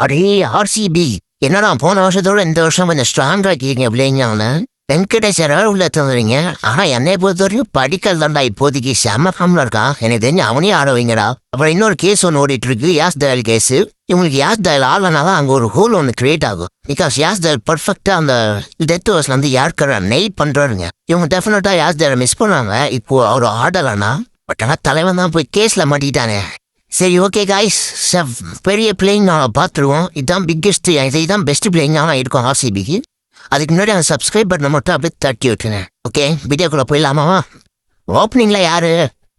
அடே ஆர்சிபி என்னடா போன வருஷத்தோட இந்த வருஷம் கொஞ்சம் ஸ்ட்ராங்கா இருக்கீங்க பிள்ளைங்க. வெங்கடேஸ்வரா உள்ள தந்துறீங்க. ஆனா என்னை பொறுத்த வரைக்கும் படிக்கல் தான்டா இப்போதைக்கு செம்ம ஃபார்ம்ல இருக்கான். எனக்கு தெரிஞ்சு அவனையும் ஆட வைங்கடா. அப்புறம் இன்னொரு கேஸ் ஒன்று ஓடிட்டு இருக்கு, யாஸ் தயால் கேஸ். இவங்களுக்கு யாஸ் தயால் ஆடலனாதான் அங்க ஒரு ஹோல் ஒன்று கிரியேட் ஆகும். பிகாஸ் யாஸ் தயால் பர்ஃபெக்டா அந்த டெத் ஓவர்ஸ்ல வந்து யாருக்கிற நெயில் பண்றாருங்க. இவங்க டெஃபினட்டா யாஸ் தயாலை மிஸ் பண்ணாங்க. இப்போ அவர் ஆடலனா பட் ஆனா தலைவன் தான் போய் கேஸ்ல மாட்டிக்கிட்டானே. சரி ஓகே காய்ஸ், பெரிய பிளேயிங் நான் பார்த்துருவோம். இதுதான் பிக்கெஸ்ட், இதுதான் பெஸ்ட் பிளேயிங் ஆனால் இருக்கும் ஆர்சிபிக்கு. அதுக்கு முன்னாடி அந்த சப்ஸ்கிரைப் பட்டனை மட்டும் அப்படியே தட்டி விட்டுனேன். ஓகே, வீடியோக்குள்ள போயிடலாமா? ஓப்பனிங்ல யாரு?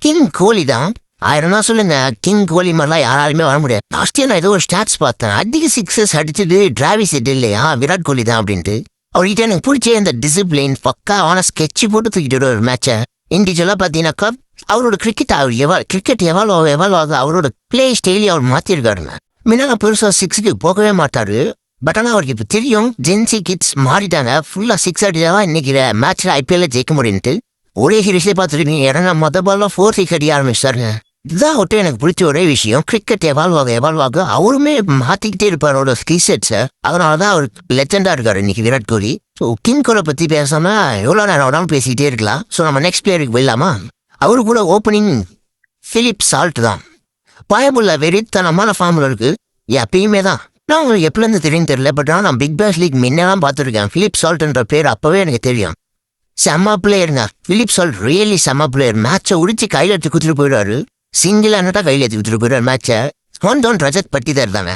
கிங் கோலி தான். 1000 தான் சொல்லுங்க, கிங் கோலி மாதிரிலாம் யாராலுமே வர முடியாது. லாஸ்ட் இயர் நான் ஏதோ ஒரு ஸ்டாட்ஸ் பார்த்தேன், அதிக சிக்ஸஸ் அடிச்சது டிராவிஸ் ஹெட் இல்லையா, விராட் கோலி தான் அப்படின்ட்டு. அவர்கிட்ட எனக்கு பிடிச்ச இந்த டிசிப்ளின் பக்காவான ஸ்கெட்ச் போட்டு தூக்கிட்டு ஒரு மேட்சை. இண்டிவிஜுவலாக பார்த்தீங்கன்னாக்கா அவரோட கிரிக்கெட் எவ்வளோ ஆகுது, அவரோட பிளே ஸ்டைலி அவர் மாற்றிருக்காருங்க. முன்னாடி பெருசாக சிக்ஸுக்கு போகவே மாட்டாரு. பட் ஆனால் அவருக்கு இப்போ தெரியும் ஜென்சி கிட்ஸ் மாறிட்டாங்க, ஃபுல்லாக சிக்ஸ் அடிச்சாதான் இன்னைக்கு மேட்ச்சில் ஐபிஎல்ல ஜெயிக்க முடியும்ட்டு. ஒரே சீரீஸ்லேயே பார்த்துருக்கீங்க, ஏன்னா மொதல் பால்லாம் 4 6 அடிக்க ஆரம்பிச்சாருங்க. இதுதான் அவர்கிட்ட எனக்கு பிடிச்ச ஒரே விஷயம். கிரிக்கெட் எவால்வ் ஆக அவருமே மாற்றிக்கிட்டே இருப்பார் அவரோட ஸ்கில் செட்ஸை. அதனால தான் அவர் லெஜெண்டாக இருக்காரு இன்னைக்கு விராட் கோலி. ஸோ கிங் கோலை பற்றி பேசாமல் எவ்வளோ நேரம் வேணாலும் பேசிக்கிட்டே இருக்கலாம். ஸோ நம்ம நெக்ஸ்ட் பிளேயருக்கு போயிடலாமா? அவரு கூட ஓப்பனிங் பிலிப் சால்ட் தான். பயபுள்ள வெறித்தனமான ஃபார்மில் இருக்கு எப்பயுமே தான். நான் உங்களுக்கு எப்பலேருந்து தெரியும் தெரியல, பட் ஆனால் நான் பிக் பாஸ் லீக் முன்னெல்லாம் பார்த்துருக்கேன். பிலிப் சால்ட்ன்ற பேர் அப்போவே எனக்கு தெரியும். செம்ம பிளேயருங்க பிலிப் சால்ட், ரியலி செம்ம பிளேயர். மேட்சை உடிச்சு கையில் எடுத்து கொடுத்துட்டு போயிடுவாரு. சிங்கிள் அண்ணா கையில் எடுத்து கொடுத்துட்டு போயிடுவார் மேட்சை. 1-1 ரஜத் பட்டிதார் தானே,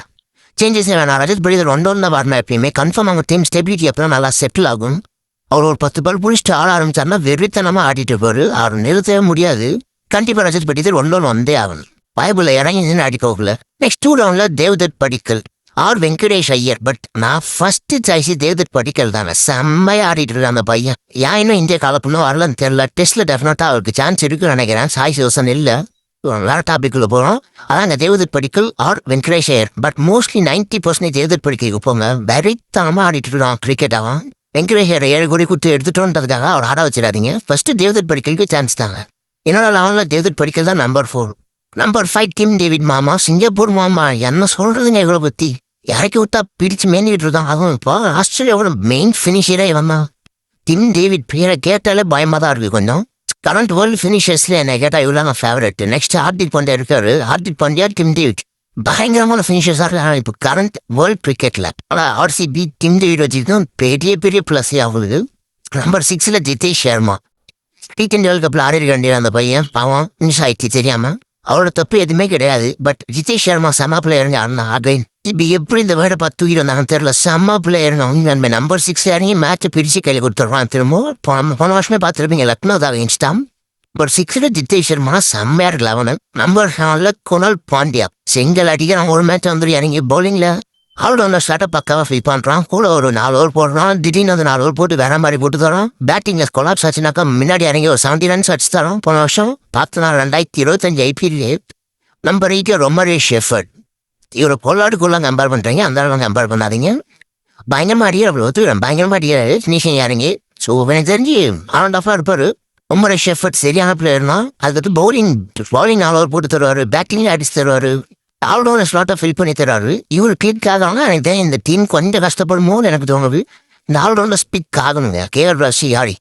சேஞ்சஸ் வேணாம். ரஜத் பட்டிதார் 1-1 தான் வரணும் எப்பயுமே. கன்ஃபார்ம் அவங்க டீம் ஸ்டெபிலிட்டி அப்போ நல்லா செட்டில் ஆகும். அவர் ஒரு 10 பால் பிடிச்சிட்டு ஆட ஆரம்பிச்சாருன்னா வெறித்தனமாக ஆடிட்டு போவார். அவர் நிறுத்தவே முடியாது. கண்டிப்பாக ரஜத் பட்டிதார் 1-1 வந்தே ஆகணும். பயபுள்ள இறங்கி அடி போகல. நெக்ஸ்ட் 2 ரவுண்டில் தேவ்தத் படிக்கல் ஆர் வெங்கடேஷ் ஐயர். பட் நான் ஃபர்ஸ்ட் சாய்ஸ் தேவ்தத் படிக்கல் தானே. செம்மையா ஆடிட்டு இருக்க அந்த பையன். ஏன் இன்னும் இந்தியா காலப்புன்னு வரலன்னு தெரியல. டெஸ்ட்ல டெஃபினட்டா அவருக்கு சான்ஸ் இருக்குன்னு நினைக்கிறேன். சாய்ஸ் யோசனை இல்லை. வேற டாபிக்குள்ள போகிறோம். அதான் Devdutt Padikkal or Venkatesh Iyer. But mostly 90% Devdutt படிக்கலுக்கு போங்க. வெறித்தனமா ஆடிட்டு இருக்கான் கிரிக்கெட். அவன் வெங்கடேஷ் ஐயர் 7 கோடி கொடுத்து எடுத்துட்டோன்றதுக்காக அவர் ஆட வச்சிடாதீங்க. ஃபர்ஸ்ட் தேவ்தத் படிக்கலுக்கு சான்ஸ் தாங்க. என்னோட லெவலில் தேவ்தத் படிக்கல் தான் நம்பர் 4. நம்பர் 5 டிம் டேவிட் மாமா, சிங்கப்பூர் மாமா. என்ன சொல்றதுங்க இவ்வளோ பத்தி? இறக்கி விட்டா பிடிச்சு மேஞ்சிக்கிட்டு இருக்கான். அதுவும் இப்போ ஆஸ்திரேலியாவோட மெயின் ஃபினிஷரே இவன் தான். டிம் டேவிட் பேரை கேட்டாலே பயமாக தான் இருக்கு கொஞ்சம். கரண்ட் வேர்ல்டு ஃபினிஷர்ஸ்ல என்ன கேட்டால் இவ்வளோ நான் ஃபேவரட். நெக்ஸ்ட் ஹார்திக் பாண்டியா இருக்காரு. ஹார்திக் பாண்டியா, டிம் டேவிட் பயங்கரமான ஃபினிஷர்ஸாக இருக்காங்க இப்போ கரண்ட் வேர்ல்டு கிரிக்கெட்ல. ஆனால் ஆர்சிபி டிம் டேவிட் வச்சுக்கிட்டு பெரிய பெரிய ப்ளஸ் ஆகுது. Number 6 Jitesh Sharma. T20 world கப்பில் ஆடி இருக்க வேண்டிய அந்த பையன் பாவம் மிஸ் ஆயிடுச்சு தெரியாம. அவரோட தப்பு எதுவுமே கிடையாது. பட் ஜிதேஷ் சர்மா செம்ம பிளேயருங்க. அகைன் இப்போ எப்படி இந்த வேர்டை பார்த்து தூக்கிட்டு வந்தாங்கன்னு தெரியல. செம்ம பிளேயருங்க அவங்க. நம்பர் 6 இறங்கி மேட்சை பிரித்து கையில் கொடுத்துட்றான். திரும்ப போன வருஷமே பார்த்துருப்பீங்க லக்னோ தான் இன்ஸ்டாம். நம்பர் 6 ஜிதேஷ் சர்மா செம்மையா இருக்கு. அவனு நம்பர் 7 குணால் பாண்டியா. செங்கல் அடிக்கிறான். ஒரு மேட்ச் வந்து இறங்கி பவுலிங்ல அவரோட அந்த ஸ்டார்ட்டை பக்காவாக ஃபீல் பண்ணுறான். கூட ஒரு 4 ஓவர் போடுறான். திடீர்னு அந்த 4 ஓவர் போட்டு வேற மாதிரி போட்டு தரோம். பேட்டிங்ல கொலாப்ஸ் ஆச்சுனாக்கா முன்னாடி இறங்கி ஒரு 70 ரன்ஸ் அடிச்சு தரோம். போன வருஷம் 2025 ஐபிஎல்லே. Number 8 ரொமரே shepherd. இவரை பொல்லாடுக்குள்ள கம்பேர் பண்ணுறீங்க, அந்த அளவு கம்பேர் பண்ணாதீங்க. பயங்கரமாக அடியார். அவ்வளோ ஒத்துக்கிறேன். பயங்கரமாக அடியார். ஃபினிஷிங் இறங்கி ஸோ எனக்கு தெரிஞ்சு ஆஃபாக இருப்பார். ரொமரே ஷெஃபர்ட் சரியான பிளேயர் தான். அதுக்கு பவுலிங் 4 ஓவர் போட்டு தருவார். பேட்டிங்ல அடிச்சு தருவார். ஆல்ரவுண்ட் ஸ்லாட்டை ஃபில் பண்ணி தராரு. இவர் கிளிக் ஆகணும்னா எனக்கு தெரியும் இந்த டீம் கொஞ்சம் கஷ்டப்படுமோன்னு எனக்கு தோணுது. இந்த ஆல்ரவுண்டர் ஸ்பிக் ஆகணுங்க. கேஆர் ராசி ஆடி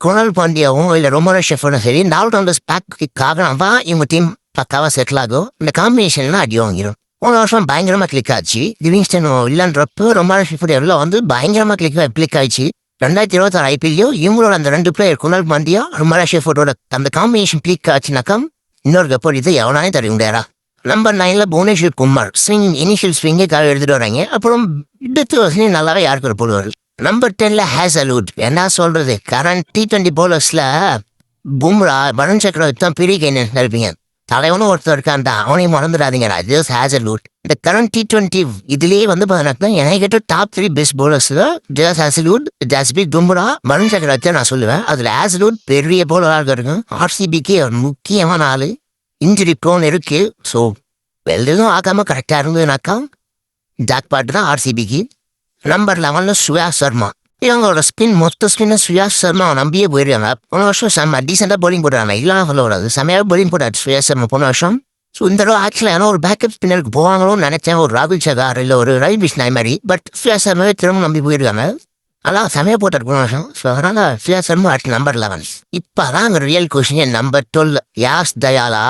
குணால் பாண்டியாவும் இல்லை ரொமரே ஷெஃபர்டும் சரி, இந்த ஆல்ரவுண்டர் ஸ்பேக் கிக் ஆகணும் தான் இவங்க டீம் பக்காவாக செட்டில் ஆகும். இந்த காம்பினேஷன்லாம் அடி வாங்கிடும். போன வருஷம் பயங்கரமாக கிளிக் ஆச்சு. லிவிங்ஸ்டன் இல்லைன்றப்போ ரொமரே ஷெஃபர்ட் எல்லாம் வந்து பயங்கரமாக கிளிக் ஆயிடுச்சு. 2026 ஐபிஎல்லையும் இவங்களோட அந்த 2 பிளேயர் குணால் பாண்டியா ரொமரே ஷெஃபர்டோட அந்த காம்பினேஷன் கிளிக் ஆச்சுனாக்கா இன்னொரு கப்போர் இது எவனாலே தர முடியாரா. Number 9 Bhuvneshwar Kumar. Swing initial ஸ்விங்குக்காக எடுத்துட்டு வராங்க. அப்புறம் எடுத்து வசதி நல்லாவே யாருக்கு போடுவார். Number 10 Hazlewood. என்ன சொல்றது, கரண்ட் T20 பவுலர்ஸ்ல பும்ரா, வருண் சக்கரவர்த்தி தான் பெரிய கைன்னு இருப்பீங்க. தலைவனும் ஒருத்தர் இருக்கான் தான், அவனையும் மறந்துடாதீங்கடா. Josh Hazlewood. இந்த கரண்ட் T20 இதுலேயே வந்து பார்த்தீங்கன்னா எனக்கு கேட்ட டாப் 3 பெஸ்ட் பவுலர்ஸ்ல ஜஸ்ட் ஹேசல்வுட், ஜஸ்பிரித் பும்ரா, வருண் சக்கரவர்த்தி நான் சொல்லுவேன். அதுல ஹேசல்வுட் பெரிய பவுலராக இருக்கும். ஆர்சிபிக்கு ஒரு முக்கியமான ஆளு. இன்ஜுரி ப்ரோன் இருக்கு. ஸோ வெல்லும் ஆகாமல் கரெக்டாக இருந்ததுனாக்கா ஜாக்பாட் தான் ஆர்சிபிக்கு. நம்பர் 11 சுயாஷ் சர்மா. இவங்களோட மொத்த ஸ்பின்னர் சுயாஷ் சர்மா நம்பியே போயிருக்காங்க. போன வருஷம் செம்ம டீசெண்டாக பவுலிங் போடுறாங்க. இல்லைனா சொல்ல வராது, செம்மையாக பவுலிங் போட்டாரு சுயாஷ் சர்மா போன வருஷம். ஸோ இந்த தடவை ஆக்சுவலாக ஒரு பேக்கப் ஸ்பின்னருக்கு போவாங்களோன்னு நினைச்சேன், ஒரு ராகுல் சகார் இல்லை ஒரு ரவி பிஷ்னாய் மாதிரி. பட் ஸ்ரேயா சர்மாவே திரும்ப நம்பி போயிருக்காங்க. அதான் செமையாக போட்டார் போன வருஷம். ஸோ அதனால் ஸ்ரேயா சர்மா அடுத்து நம்பர் 11. இப்போ தான் அங்கே ரியல் கொஸ்டின் நம்பர் 12 யாஸ் தயாலா.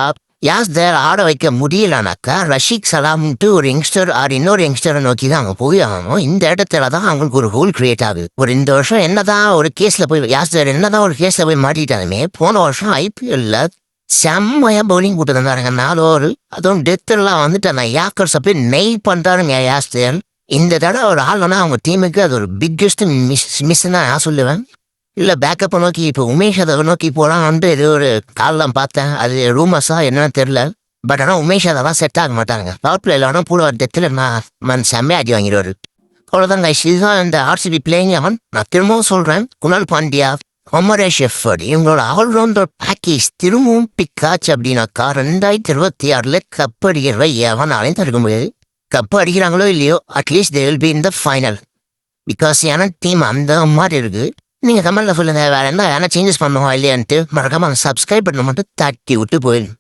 யாஸ் தயால் ஆட வைக்க முடியலனாக்கா ரஷீக் சலாம்ட்டு ஒரு யங்ஸ்டர் இன்னொரு யங்ஸ்டரை நோக்கி தான் அவங்க போய் ஆகணும். இந்த இடத்துல தான் அவங்களுக்கு ஒரு ஹோல் கிரியேட் ஆகுது. ஒரு இந்த வருஷம் என்னதான் ஒரு கேஸில் போய் யாஸ் தயால் என்னதான் ஒரு கேஸில் போய் மாட்டிட்டாலுமே போன வருஷம் ஐபிஎல்ல செம்மையா பவுலிங் போட்டு தந்தாருங்க 4 ஓவர். அதுவும் டெத்தெல்லாம் வந்துட்டு அந்த யாக்கர்ஸை போய் நெய் பண்ணுறாருங்க யாஸ் தயால். இந்த தடவை ஒரு ஆள்னா அவங்க டீமுக்கு அது ஒரு பிக்கெஸ்ட் மிஸ்ன்னு தான் நான் சொல்லுவேன். இல்லை பேக்கப்பை நோக்கி இப்போ உமேஷ் அதை நோக்கி போகலான்ட்டு ஏதோ ஒரு காலெலாம் பார்த்தேன். அது ரூமர்ஸா என்னன்னு தெரில. பட் ஆனால் உமேஷ் அதெல்லாம் செட் ஆக மாட்டாங்க. பவர் பிளேயில் வேணால் கூட டெத்தில் நான் செம்மையாக அடி வாங்கிடுவார். அவ்வளோதான் கைஸ், இதுதான் இந்த ஆர்சிபி பிளேயிங் அவன். நான் திரும்பவும் சொல்கிறேன், குணால் பாண்டியா, ஒமரே ஷெஃபர்ட் இவங்களோட ஆல்ரவுண்டர் பேக்கேஜ் திரும்பவும் பிக்காச்சு அப்படின்னாக்கா 2026 கப் அடிக்கிறவ எவனாலையும் தடுக்க முடியாது. கப்பு அடிக்கிறாங்களோ இல்லையோ at least they will be in the final. Because ஏன்னா டீம் அந்த மாதிரி இருக்குது. நீங்கள் கமெண்ட்டில் சொல்லுங்கள் வேறு என்ன சேஞ்சஸ் பண்ணுவோம் இல்லையான்ட்டு. மறக்காமல் சப்ஸ்கிரைப் பண்ண மட்டும் தட்டி விட்டு போயிடும்.